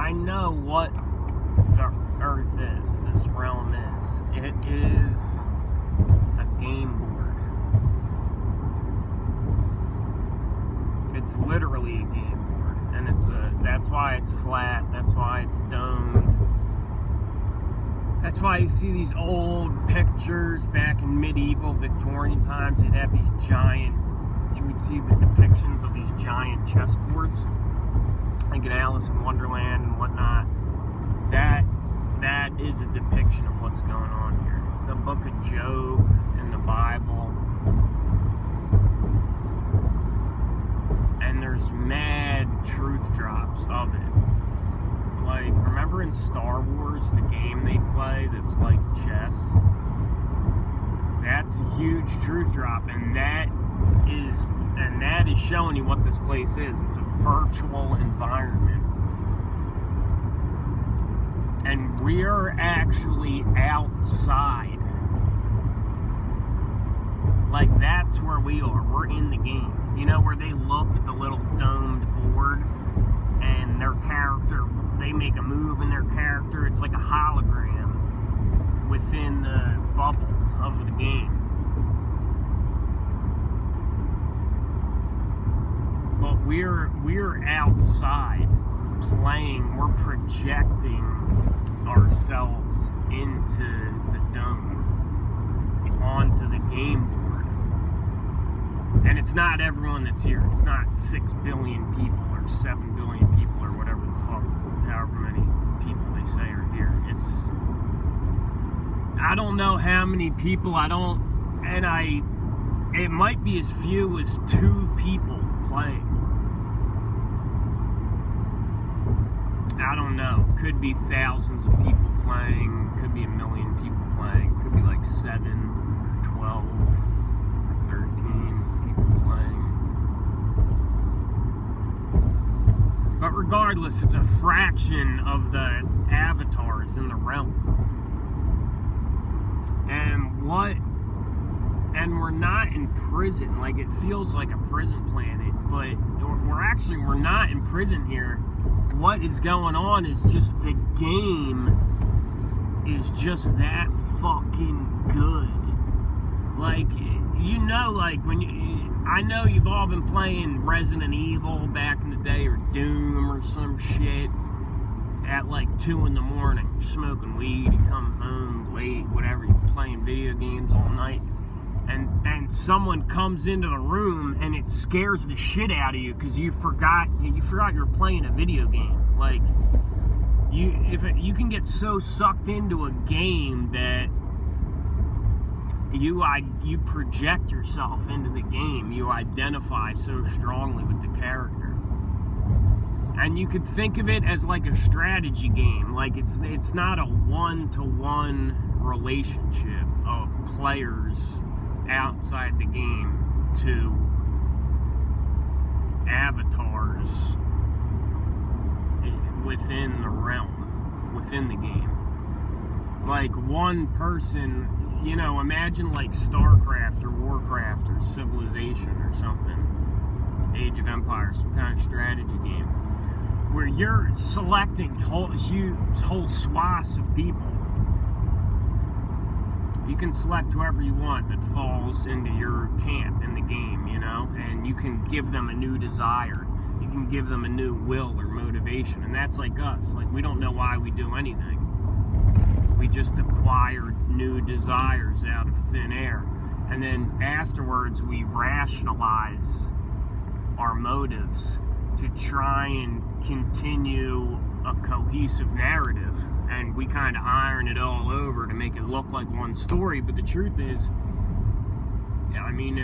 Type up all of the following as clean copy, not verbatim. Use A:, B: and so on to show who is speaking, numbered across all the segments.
A: I know what the Earth is, this realm is. It is a game board. It's literally a game board, and that's why it's flat, that's why it's domed. That's why you see these old pictures back in medieval Victorian times. You'd have these giant, you would see the depictions of these giant chessboards, like in Alice in Wonderland and whatnot. That is a depiction of what's going on here. The book of Job in the Bible. And there's mad truth drops of it. Like, remember in Star Wars, the game they play that's like chess? That's a huge truth drop, and that is showing you what this place is. It's a virtual environment. And we're actually outside. Like, that's where we are. We're in the game. You know, where they look at the little domed board and their character, they make a move in their character. It's like a hologram within the bubble of the game. But we're outside playing. We're projecting ourselves into the dome, onto the game board. And it's not everyone that's here. It's not 6 billion people or 7 billion people or whatever the fuck, however many people they say are here. I don't know how many people, it might be as few as 2 people playing. I don't know. Could be thousands of people playing. Could be 1 million people playing. Could be like 7, 12, 13 people playing. But regardless, it's a fraction of the avatars in the realm. And we're not in prison. Like, it feels like a prison planet, but we're not in prison here. What is going on is just the game is just that fucking good. Like, you know, like I know you've all been playing Resident Evil back in the day, or Doom or some shit at like 2 in the morning, smoking weed, you come home late, whatever, you're playing video games all night, and someone comes into the room and it scares the shit out of you because you forgot you were playing a video game. Like, you can get so sucked into a game that you project yourself into the game. You identify so strongly with the character. And you could think of it as like a strategy game. Like, it's not a one-to-one relationship of players outside the game to avatars within the realm, within the game. Like, one person, you know, imagine like StarCraft or Warcraft or Civilization or something, Age of Empires, some kind of strategy game, where you're selecting whole swaths of people. You can select whoever you want that falls into your camp in the game, you know, and you can give them a new desire. You can give them a new will or motivation, and that's like us. Like, we don't know why we do anything. We just acquire new desires out of thin air, and then afterwards we rationalize our motives to try and continue a cohesive narrative, and we kind of iron it all over to make it look like one story. But the truth is, I mean,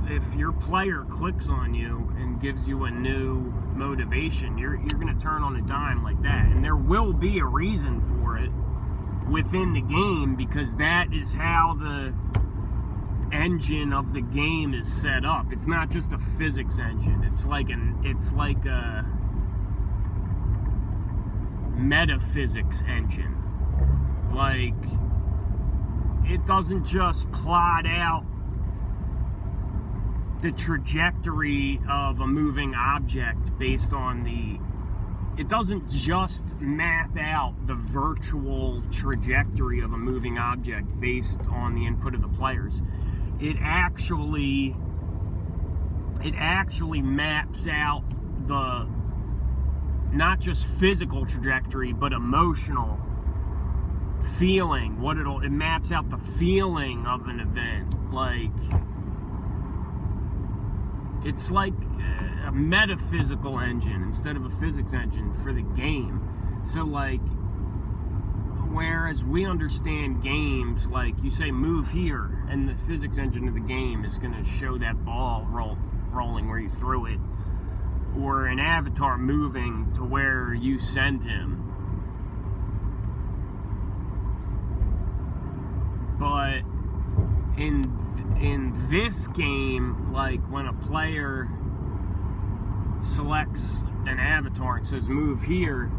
A: if your player clicks on you and gives you a new motivation, you're going to turn on a dime like that, and there will be a reason for it within the game, because that is how the engine of the game is set up. It's not just a physics engine. It's like a metaphysics engine. Like, it doesn't just plot out the trajectory of a moving object based on it doesn't just map out the virtual trajectory of a moving object based on the input of the players. It actually maps out the not just physical trajectory but emotional feeling. It maps out the feeling of an event. Like, it's like a metaphysical engine instead of a physics engine for the game. So, like, whereas we understand games, like, you say move here, and the physics engine of the game is going to show that ball rolling where you threw it, or an avatar moving to where you send him. But in this game, like, when a player selects an avatar and says move here,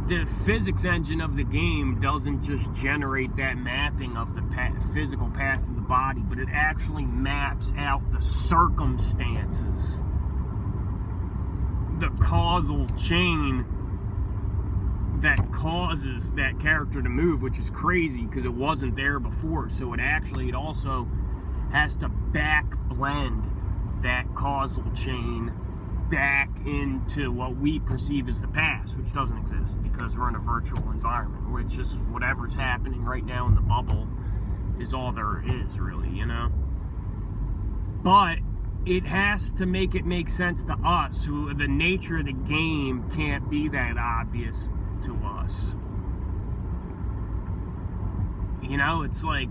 A: the physics engine of the game doesn't just generate that mapping of the physical path of the body, but it actually maps out the circumstances, the causal chain that causes that character to move, which is crazy because it wasn't there before. So it also has to back blend that causal chain back into what we perceive as the past, which doesn't exist because we're in a virtual environment, which is whatever's happening right now in the bubble is all there is, really, you know? But it has to make it make sense to us, who the nature of the game can't be that obvious to us. You know, it's like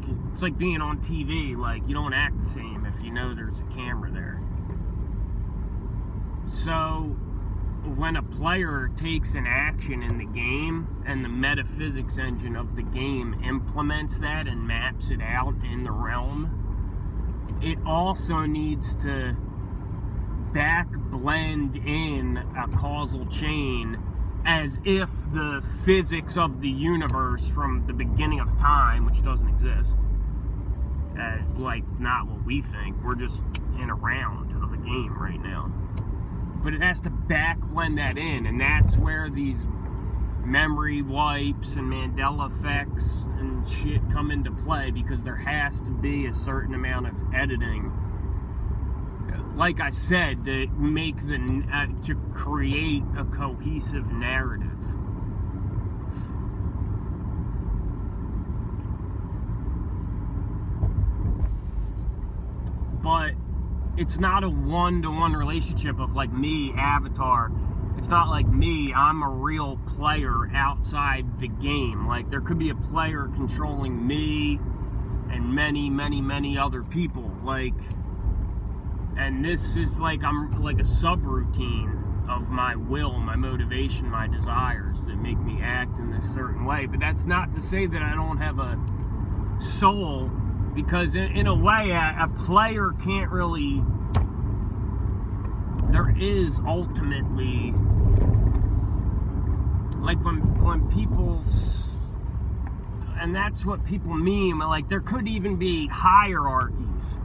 A: being on TV. Like, you don't act the same if you know there's a camera there. So when a player takes an action in the game and the metaphysics engine of the game implements that and maps it out in the realm, it also needs to back blend in a causal chain as if the physics of the universe from the beginning of time, which doesn't exist, like, not what we think. We're just in a round of a game right now. But it has to back blend that in, and that's where these memory wipes and Mandela effects and shit come into play, because there has to be a certain amount of editing, like I said, to make to create a cohesive narrative. But it's not a one-to-one relationship of, like, me, Avatar. It's not like me, I'm a real player outside the game. Like, there could be a player controlling me and many, many, many other people. Like, and this is like, I'm like a subroutine of my will, my motivation, my desires that make me act in this certain way. But that's not to say that I don't have a soul, because in a way, a player can't really, there is ultimately, like, when people, and that's what people mean, like, there could even be hierarchies.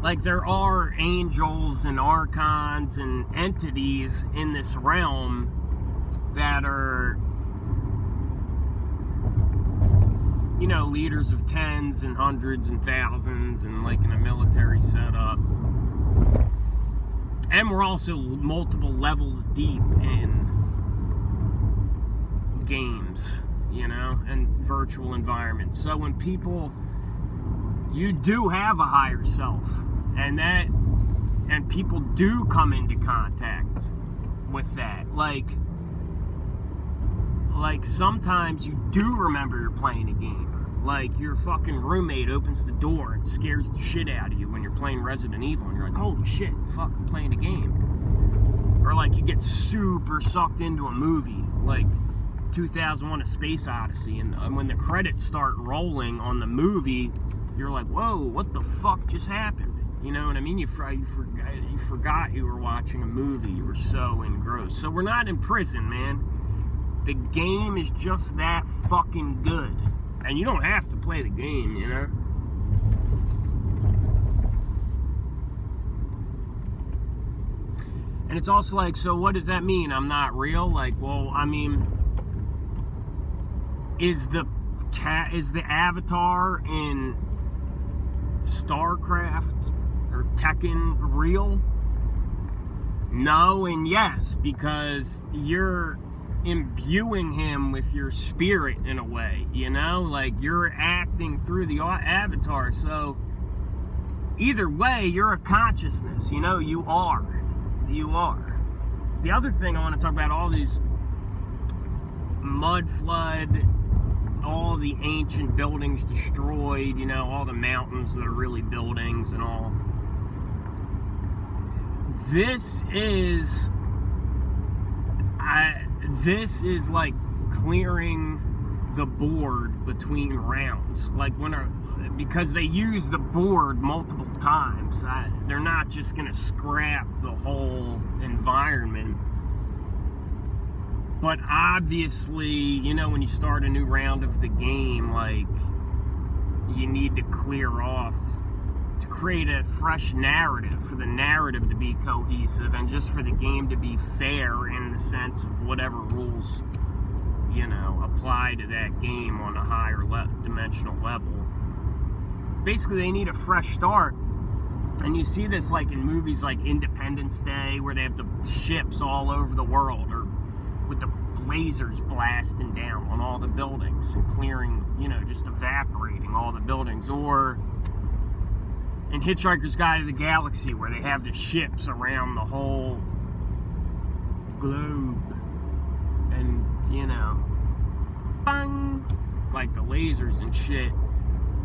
A: Like, there are angels and archons and entities in this realm that are, you know, leaders of tens and hundreds and thousands, and like in a military setup. And we're also multiple levels deep in games, you know, and virtual environments. So when people, you do have a higher self, and people do come into contact with that. Like sometimes you do remember you're playing a game. Like, your fucking roommate opens the door and scares the shit out of you when you're playing Resident Evil, and you're like, holy shit, fuck, I'm playing a game. Or like, you get super sucked into a movie, like 2001: A Space Odyssey, and when the credits start rolling on the movie, you're like, whoa, what the fuck just happened? You know what I mean? You forgot you were watching a movie. You were so engrossed. So we're not in prison, man. The game is just that fucking good. And you don't have to play the game, you know? And it's also like, so what does that mean? I'm not real? Like, well, I mean, is the avatar in StarCraft or Tekken real? No and yes, because you're imbuing him with your spirit in a way, you know? Like, you're acting through the avatar, so either way, you're a consciousness, you know? You are. The other thing I want to talk about, all these mudflood, all the ancient buildings destroyed, you know, all the mountains that are really buildings and all. This is like clearing the board between rounds, like because they use the board multiple times. They're not just gonna scrap the whole environment. But obviously, you know, when you start a new round of the game, like, you need to clear off to create a fresh narrative, for the narrative to be cohesive, and just for the game to be fair in the sense of whatever rules, you know, apply to that game on a higher dimensional level. Basically, they need a fresh start. And you see this like in movies like Independence Day, where they have the ships all over the world, or with the lasers blasting down on all the buildings and clearing, you know, just evaporating all the buildings. Or in Hitchhiker's Guide to the Galaxy, where they have the ships around the whole globe, and, you know, bang, like the lasers and shit.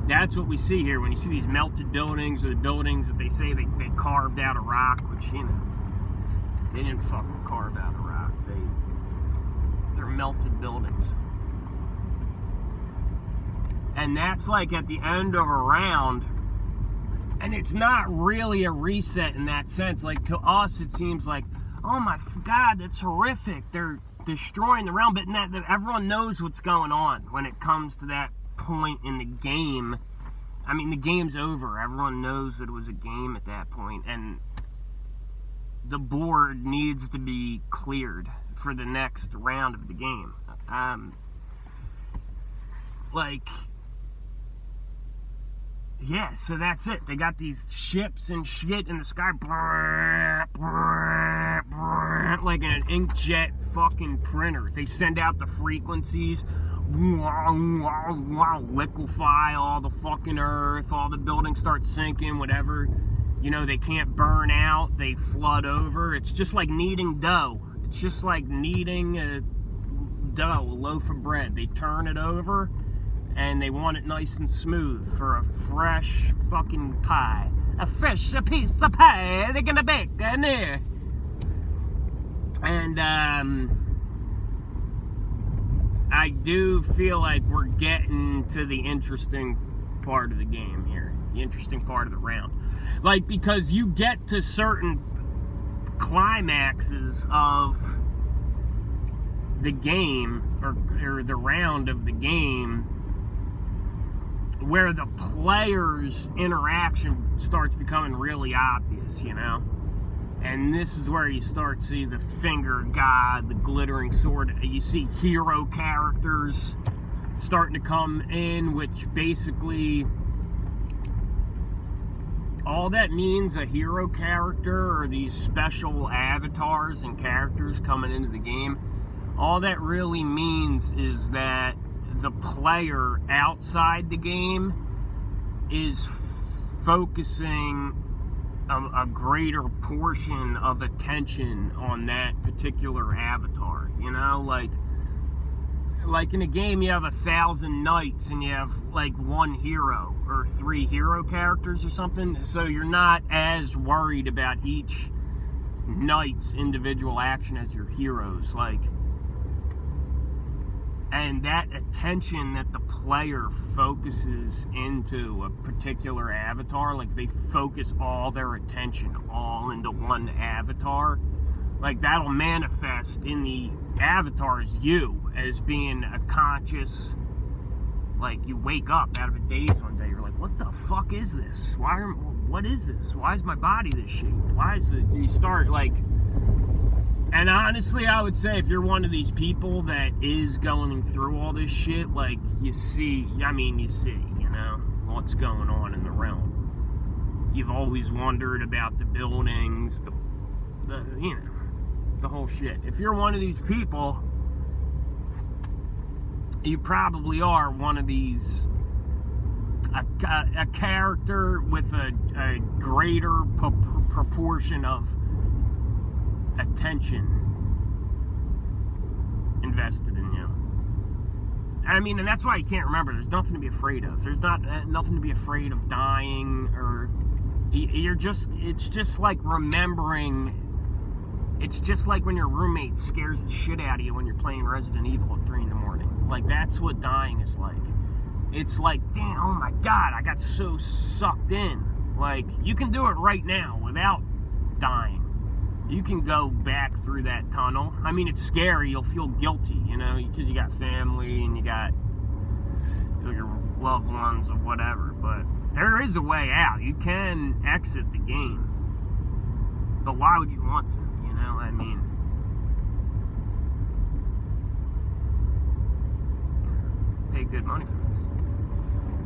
A: That's what we see here when you see these melted buildings, or the buildings that they say they carved out of rock, which, you know, they didn't fucking carve out of rock. They're melted buildings. And that's like at the end of a round, and it's not really a reset in that sense. Like, to us, it seems like, oh my God, that's horrific. They're destroying the realm, but that everyone knows what's going on when it comes to that point in the game. I mean, the game's over. Everyone knows that it was a game at that point, and the board needs to be cleared for the next round of the game. Like, yeah, so that's it. They got these ships and shit in the sky, like an inkjet fucking printer. They send out the frequencies, liquefy all the fucking earth, all the buildings start sinking, whatever, you know, they can't burn out, they flood over. It's just like kneading dough. It's just like kneading a dough, a loaf of bread. They turn it over, and they want it nice and smooth for a fresh fucking pie. A fresh piece of pie they're gonna bake in there. And, I do feel like we're getting to the interesting part of the game here. The interesting part of the round. Like, because you get to certain climaxes of the game, or the round of the game, where the player's interaction starts becoming really obvious, you know? And this is where you start to see the finger god, the glittering sword. You see hero characters starting to come in, which basically, all that means, a hero character, or these special avatars and characters coming into the game, all that really means is that the player outside the game is focusing a greater portion of attention on that particular avatar, you know? Like in a game, you have 1,000 knights, and you have like one hero, or 3 hero characters or something, so you're not as worried about each knight's individual action as your heroes, like. And that attention that the player focuses into a particular avatar, like they focus all their attention all into one avatar, like that'll manifest in the avatar as you, as being a conscious, like you wake up out of a daze one day, you're like, what the fuck is this? What is this? Why is my body this shape? Why is it? You start like And honestly, I would say if you're one of these people that is going through all this shit, like, you see, you know, what's going on in the realm. You've always wondered about the buildings, the you know, the whole shit. If you're one of these people, you probably are one of these, a character with a greater proportion of attention invested in you. I mean, and that's why you can't remember. There's nothing to be afraid of. There's nothing to be afraid of dying, or it's just like remembering. It's just like when your roommate scares the shit out of you when you're playing Resident Evil at 3 in the morning. Like, that's what dying is like. It's like, damn, oh my God, I got so sucked in. Like, you can do it right now without dying. You can go back through that tunnel. I mean, it's scary. You'll feel guilty, you know, because you got family and you got your loved ones or whatever. But there is a way out. You can exit the game. But why would you want to? You know, I mean, pay good money for it.